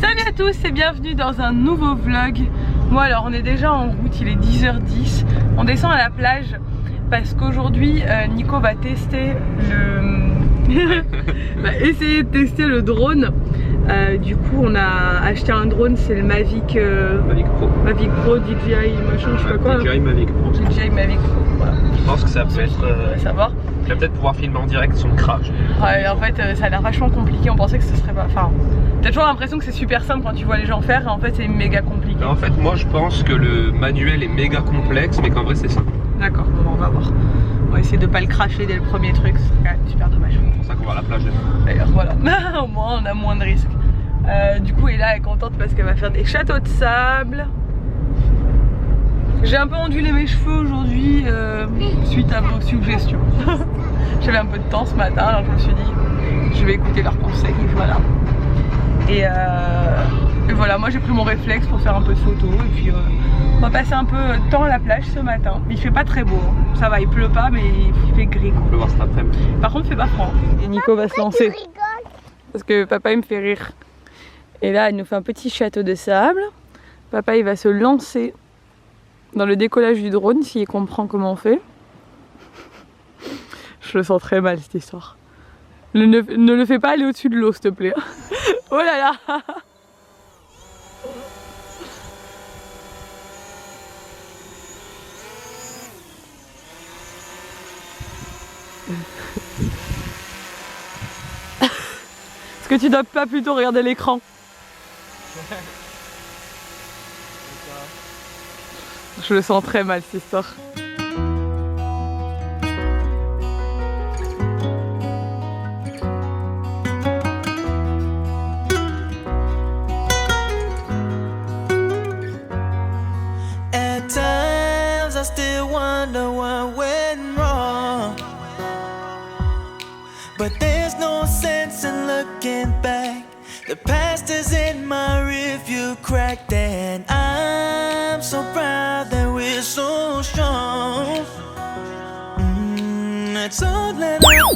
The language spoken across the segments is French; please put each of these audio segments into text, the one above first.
Salut à tous et bienvenue dans un nouveau vlog. Moi alors on est déjà en route, il est 10h10. On descend à la plage parce qu'aujourd'hui Nico va tester va essayer de tester le drone. Du coup on a acheté un drone, c'est le Mavic Mavic Pro DJI machin, je sais pas quoi. DJI Mavic Pro. DJI Mavic Pro, voilà. Je pense que ça peut être... savoir. Tu vas peut-être pouvoir filmer en direct son crash. Ouais, en fait ça a l'air vachement compliqué, on pensait que ce serait pas... Enfin, t'as toujours l'impression que c'est super simple quand tu vois les gens faire, et en fait c'est méga compliqué. En fait moi je pense que le manuel est méga complexe mais qu'en vrai c'est simple. D'accord, bon, on va voir. On va essayer de pas le cracher dès le premier truc, ce serait quand même super dommage. C'est pour ça qu'on va à la plage. D'ailleurs voilà, au moins on a moins de risques. Du coup Ella est contente parce qu'elle va faire des châteaux de sable. J'ai un peu ondulé mes cheveux aujourd'hui suite à vos suggestions. J'avais un peu de temps ce matin, alors je me suis dit je vais écouter leurs conseils, voilà. Et voilà, moi j'ai pris mon réflexe pour faire un peu de photos et puis on va passer un peu de temps à la plage ce matin. Il fait pas très beau, hein. Ça va, il pleut pas mais il fait gris. On peut voir cet après-midi. Par contre il fait pas froid. Et Nico va se lancer parce que papa il me fait rire. Et là il nous fait un petit château de sable. Papa il va se lancer dans le décollage du drone s'il comprend comment on fait. Je le sens très mal cette histoire. Ne le fais pas aller au-dessus de l'eau s'il te plaît. Oh là là. Est-ce que tu dois pas plutôt regarder l'écran? Je le sens très mal cette histoire. At times I still wonder what went wrong, but there's no sense in looking back. The past is in my rearview cracked, and I'm so proud that we're so strong. It's all that I...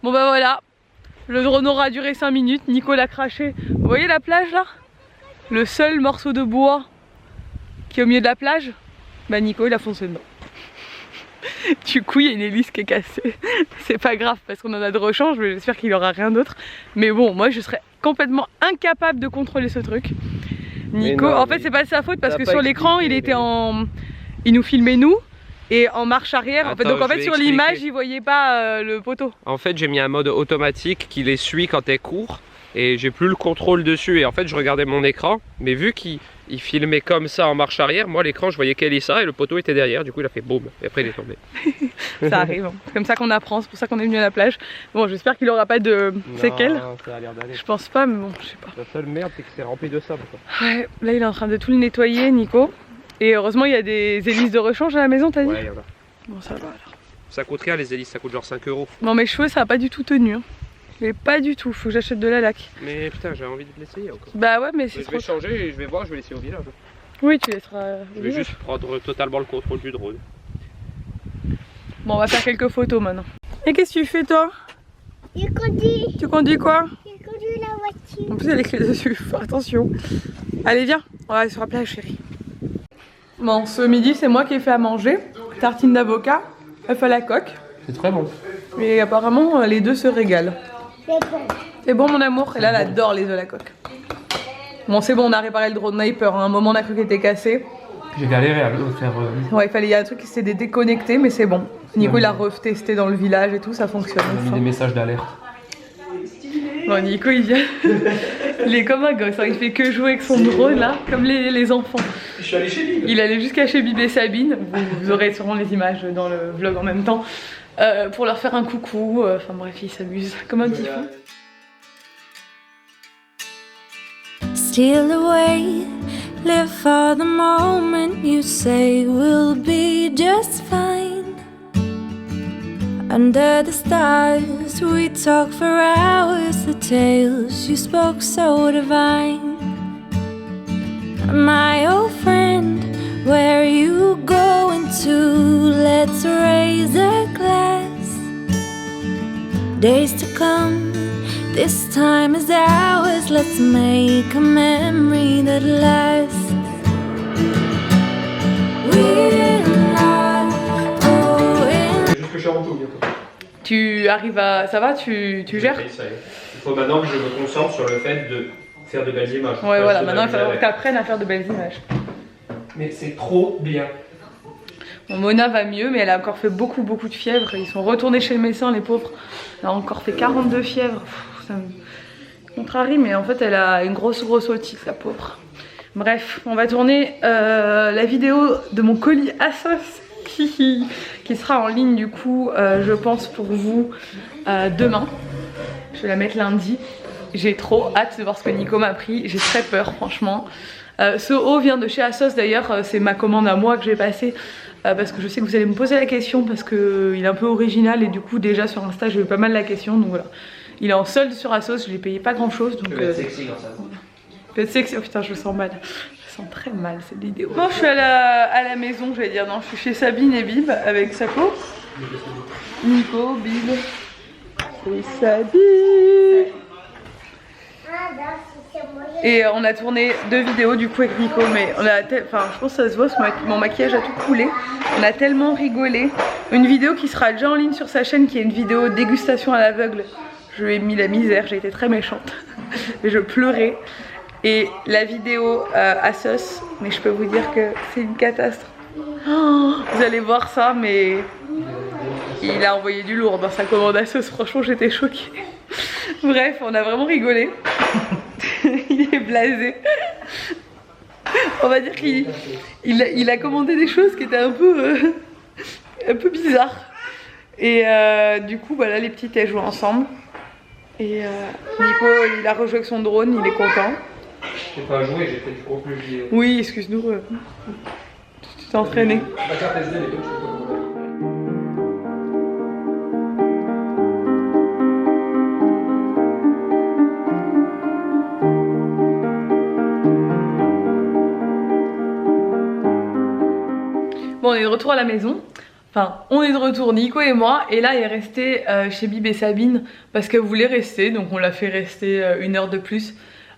Bon bah voilà, le drone aura duré 5 minutes, Nico l'a craché. Vous voyez la plage là? Le seul morceau de bois qui est au milieu de la plage, bah Nico il a foncé dedans. Du coup il y a une hélice qui est cassée. C'est pas grave parce qu'on en a de rechange, mais j'espère qu'il aura rien d'autre. Mais bon, moi je serais complètement incapable de contrôler ce truc. Nico, non, en fait c'est pas de sa faute parce que sur l'écran il était en... Il nous filmait nous. Et en marche arrière, en fait, donc en fait sur l'image il voyait pas le poteau. En fait j'ai mis un mode automatique qui les suit quand elles courent et j'ai plus le contrôle dessus. Et en fait je regardais mon écran, mais vu qu'il filmait comme ça en marche arrière, moi l'écran je voyais qu'Elissa et le poteau était derrière, du coup il a fait boum et après il est tombé. Ça arrive, hein. C'est comme ça qu'on apprend, c'est pour ça qu'on est venu à la plage. Bon j'espère qu'il aura pas de séquelles. Ça a l'air d'aller. Je pense pas, mais bon je sais pas. La seule merde c'est que c'est rempli de sable quoi. Ouais, là il est en train de tout le nettoyer Nico. Et heureusement il y a des hélices de rechange à la maison, t'as dit? Ouais, il y en a. Bon ça va alors. Ça coûte rien les hélices, ça coûte genre 5 €. Bon mes cheveux ça a pas du tout tenu, hein. Mais pas du tout, faut que j'achète de la laque. Mais putain j'ai envie de l'essayer encore. Bah ouais mais c'est Je trop... vais changer et je vais voir, je vais laisser au village. Oui tu laisseras... Je vais juste prendre totalement le contrôle du drone. Bon on va faire quelques photos maintenant. Et qu'est-ce que tu fais toi? Je conduis. Tu conduis quoi? Je conduis la voiture. En plus il y a les clés dessus, attention. Allez viens, on va aller sur la plage chérie. Bon ce midi c'est moi qui ai fait à manger. Tartine d'avocat, œuf à la coque. C'est très bon. Et apparemment les deux se régalent. C'est bon. C'est bon mon amour? Et là elle adore les œufs à la coque. Bon c'est bon on a réparé le drone, on a eu peur, hein. À un moment on a cru qu'il était cassé. J'ai galéré à le faire. Ouais il y a un truc qui s'est déconnecté mais c'est bon. Nico il a retesté dans le village et tout, ça fonctionne. On a mis des messages d'alerte. Bon Nico il vient, il est comme un gosse, hein. Il fait que jouer avec son drone là, comme les enfants. Je suis allé chez Bib. Il allait jusqu'à chez Bib et Sabine, vous aurez sûrement les images dans le vlog en même temps, pour leur faire un coucou, enfin bref il s'amuse comme un petit fou. Steal away, live for the moment you say we'll be just fine. Under the stars, we talk for hours, the tales you spoke so divine. My old friend, where are you going to? Let's raise a glass. Days to come, this time is ours. past, let's make a memory that lasts. We're not going. C'est juste que je suis en tout bientôt. Tu arrives à... Ça va, tu gères? Oui, ça y est. Il faut maintenant que je me concentre sur le fait de faire de belles images. Ouais, voilà, maintenant il va falloir que tu apprennes à faire de belles images. Mais c'est trop bien. Bon, Mona va mieux, mais elle a encore fait beaucoup de fièvre. Ils sont retournés chez le médecin, les pauvres. Elle a encore fait 42 fièvres. Pff, ça me contrarie, mais en fait, elle a une grosse otite, la pauvre. Bref, on va tourner la vidéo de mon colis Asos qui sera en ligne, du coup, je pense pour vous demain. Je vais la mettre lundi. J'ai trop hâte de voir ce que Nico m'a pris. J'ai très peur, franchement. Ce haut vient de chez Asos, d'ailleurs. C'est ma commande à moi que j'ai passée. Parce que je sais que vous allez me poser la question parce qu'il est un peu original et du coup déjà sur Insta j'ai eu pas mal la question, donc voilà. Il est en solde sur Asos, je l'ai payé pas grand chose, donc... sexy dans ça. Peut être sexy, oh putain je me sens mal. Je sens très mal cette vidéo. Bon, je suis à la maison, je vais dire, non, je suis chez Sabine et Bib avec Sako. Nico, Bib et Sabine. Et on a tourné 2 vidéos du coup avec Nico, mais on a enfin je pense que ça se voit, mon maquillage a tout coulé. On a tellement rigolé. Une vidéo qui sera déjà en ligne sur sa chaîne, qui est une vidéo dégustation à l'aveugle. Je lui ai mis la misère, j'ai été très méchante. Mais je pleurais. Et la vidéo Asos, mais je peux vous dire que c'est une catastrophe. Oh, vous allez voir ça, mais il a envoyé du lourd dans sa commande Asos, franchement j'étais choquée. Bref, on a vraiment rigolé. Il est blasé. On va dire qu'il a commandé des choses qui étaient un peu bizarres. Et du coup, voilà, les petites elles jouent ensemble. Et Nico, il a rejoué avec son drone, il est content. J'ai pas joué, j'ai fait du gros plus. Oui, excuse-nous. Tu t'es entraîné. Ma carte SD, elle est bonne, je peux pas. Bon, on est de retour à la maison. Enfin, on est de retour, Nico et moi. Et là, il est resté chez Bib et Sabine parce qu'elle voulait rester. Donc, on l'a fait rester 1 heure de plus.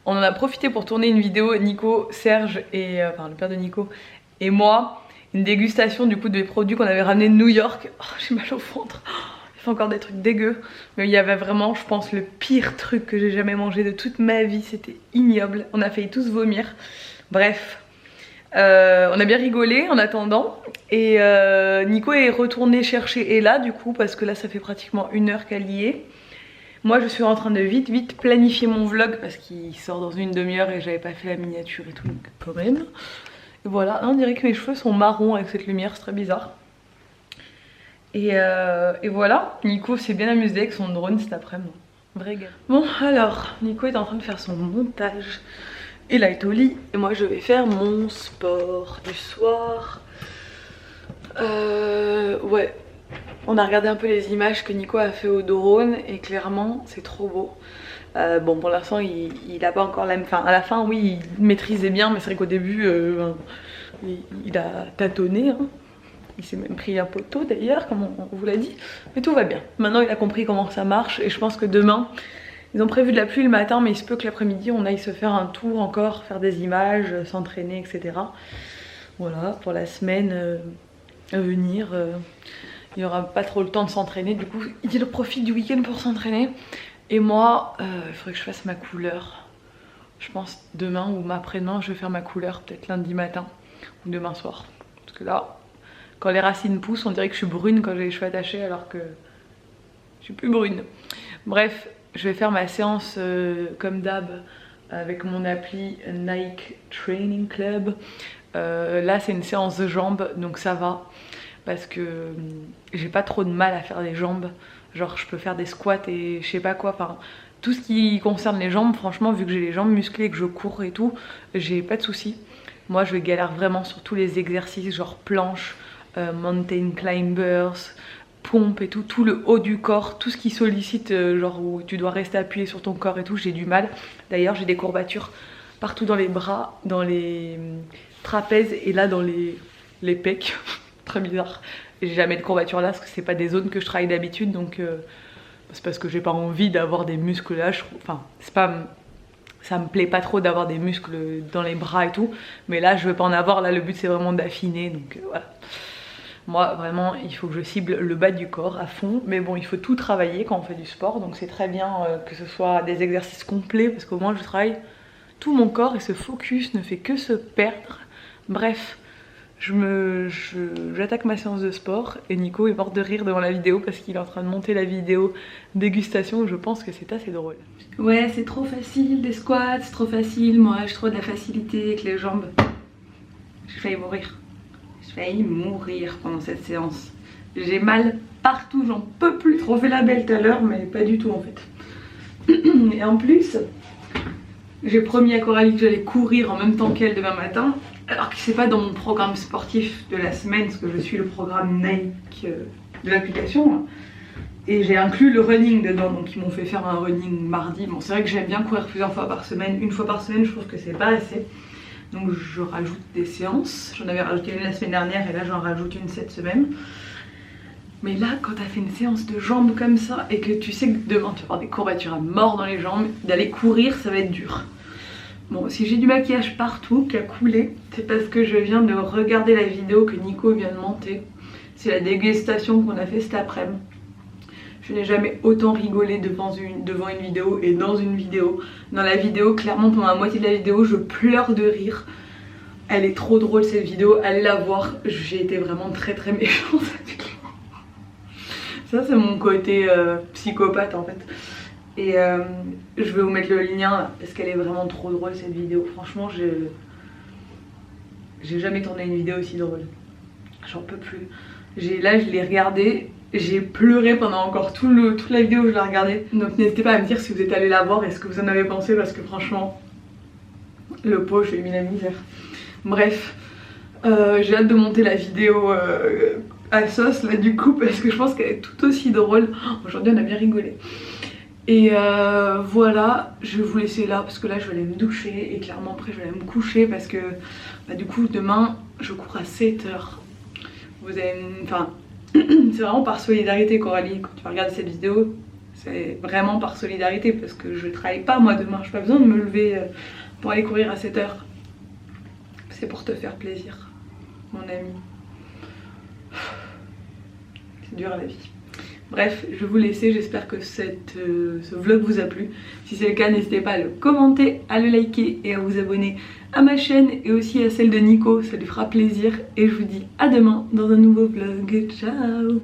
On en a profité pour tourner une vidéo, Nico, Serge et... enfin, le père de Nico et moi. Une dégustation du coup des produits qu'on avait ramenés de New York. Oh, j'ai mal au ventre. Oh, il fait encore des trucs dégueux. Mais il y avait vraiment, je pense, le pire truc que j'ai jamais mangé de toute ma vie. C'était ignoble. On a failli tous vomir. Bref. On a bien rigolé en attendant et Nico est retourné chercher Ella du coup parce que là ça fait pratiquement 1 heure qu'elle y est. Moi je suis en train de vite planifier mon vlog parce qu'il sort dans une demi-heure et j'avais pas fait la miniature et tout, donc quand même. Et voilà, on dirait que mes cheveux sont marrons avec cette lumière, c'est très bizarre. Et voilà, Nico s'est bien amusé avec son drone cet après-midi. Vrai gars. Bon alors, Nico est en train de faire son montage. Et là est au lit et moi je vais faire mon sport du soir. Ouais, on a regardé un peu les images que Nico a fait au drone et clairement c'est trop beau. Bon pour l'instant il a pas encore la... Enfin à la fin oui il maîtrisait bien, mais c'est vrai qu'au début il a tâtonné. Hein. Il s'est même pris un poteau d'ailleurs comme on vous l'a dit. Mais tout va bien. Maintenant il a compris comment ça marche et je pense que demain... Ils ont prévu de la pluie le matin, mais il se peut que l'après-midi on aille se faire un tour encore, faire des images, s'entraîner, etc. Voilà, pour la semaine à venir, il n'y aura pas trop le temps de s'entraîner. Du coup, il profite du week-end pour s'entraîner. Et moi, il faudrait que je fasse ma couleur. Je pense demain ou après-demain, je vais faire ma couleur, peut-être lundi matin ou demain soir. Parce que là, quand les racines poussent, on dirait que je suis brune quand j'ai les cheveux attachés, alors que je suis plus brune. Bref. Je vais faire ma séance comme d'hab avec mon appli Nike Training Club. Là c'est une séance de jambes donc ça va parce que j'ai pas trop de mal à faire des jambes. Genre je peux faire des squats et je sais pas quoi. Enfin tout ce qui concerne les jambes, franchement vu que j'ai les jambes musclées et que je cours et tout, j'ai pas de soucis. Moi je galère vraiment sur tous les exercices genre planche, mountain climbers, pompe et tout le haut du corps, tout ce qui sollicite genre où tu dois rester appuyé sur ton corps et tout, j'ai du mal. D'ailleurs j'ai des courbatures partout dans les bras, dans les trapèzes et là dans les pecs. Très bizarre. J'ai jamais de courbatures là parce que c'est pas des zones que je travaille d'habitude, donc c'est parce que j'ai pas envie d'avoir des muscles là. Enfin c'est pas Ça me plaît pas trop d'avoir des muscles dans les bras et tout, mais là je veux pas en avoir, là le but c'est vraiment d'affiner, donc voilà. Moi vraiment il faut que je cible le bas du corps à fond, mais bon il faut tout travailler quand on fait du sport, donc c'est très bien que ce soit des exercices complets, parce qu'au moins je travaille tout mon corps et ce focus ne fait que se perdre. Bref, j'attaque ma séance de sport et Nico est mort de rire devant la vidéo parce qu'il est en train de monter la vidéo dégustation, je pense que c'est assez drôle. Ouais, c'est trop facile des squats, c'est trop facile, moi j'ai trop de la facilité avec les jambes. J'ai failli mourir. J'ai failli mourir pendant cette séance. J'ai mal partout, j'en peux plus. Trop fait la belle tout à l'heure, mais pas du tout en fait. Et en plus, j'ai promis à Coralie que j'allais courir en même temps qu'elle demain matin, alors que c'est pas dans mon programme sportif de la semaine, parce que je suis le programme Nike de l'application. Et j'ai inclus le running dedans, donc ils m'ont fait faire un running mardi. Bon, c'est vrai que j'aime bien courir plusieurs fois par semaine. Une fois par semaine, je trouve que c'est pas assez. Donc je rajoute des séances. J'en avais rajouté une la semaine dernière et là j'en rajoute une cette semaine. Mais là, quand t'as fait une séance de jambes comme ça et que tu sais que demain tu vas avoir des courbatures à mort dans les jambes, d'aller courir ça va être dur. Bon, si j'ai du maquillage partout qui a coulé, c'est parce que je viens de regarder la vidéo que Nico vient de monter. C'est la dégustation qu'on a fait cet après-midi. Je n'ai jamais autant rigolé devant une vidéo et dans une vidéo. Dans la vidéo, clairement pendant la moitié de la vidéo, je pleure de rire. Elle est trop drôle cette vidéo, allez la voir. J'ai été vraiment très méchante. Ça c'est mon côté psychopathe en fait. Et je vais vous mettre le lien là, parce qu'elle est vraiment trop drôle cette vidéo. Franchement j'ai jamais tourné une vidéo aussi drôle. J'en peux plus. Là je l'ai regardée. J'ai pleuré pendant encore toute la vidéo où je la regardais. Donc n'hésitez pas à me dire si vous êtes allé la voir et ce que vous en avez pensé, parce que franchement, le pauvre, je lui ai mis la misère. Bref, j'ai hâte de monter la vidéo à sauce là du coup, parce que je pense qu'elle est tout aussi drôle. Aujourd'hui on a bien rigolé. Et voilà, je vais vous laisser là parce que là je vais aller me doucher et clairement après je vais aller me coucher parce que bah, du coup demain je cours à 7 h. Vous avez enfin... C'est vraiment par solidarité Coralie, quand tu vas regarder cette vidéo, c'est vraiment par solidarité parce que je travaille pas moi demain, j'ai pas besoin de me lever pour aller courir à 7 h. C'est pour te faire plaisir, mon ami. C'est dur la vie. Bref, je vais vous laisser, j'espère que ce vlog vous a plu. Si c'est le cas, n'hésitez pas à le commenter, à le liker et à vous abonner à ma chaîne et aussi à celle de Nico, ça lui fera plaisir. Et je vous dis à demain dans un nouveau vlog, ciao.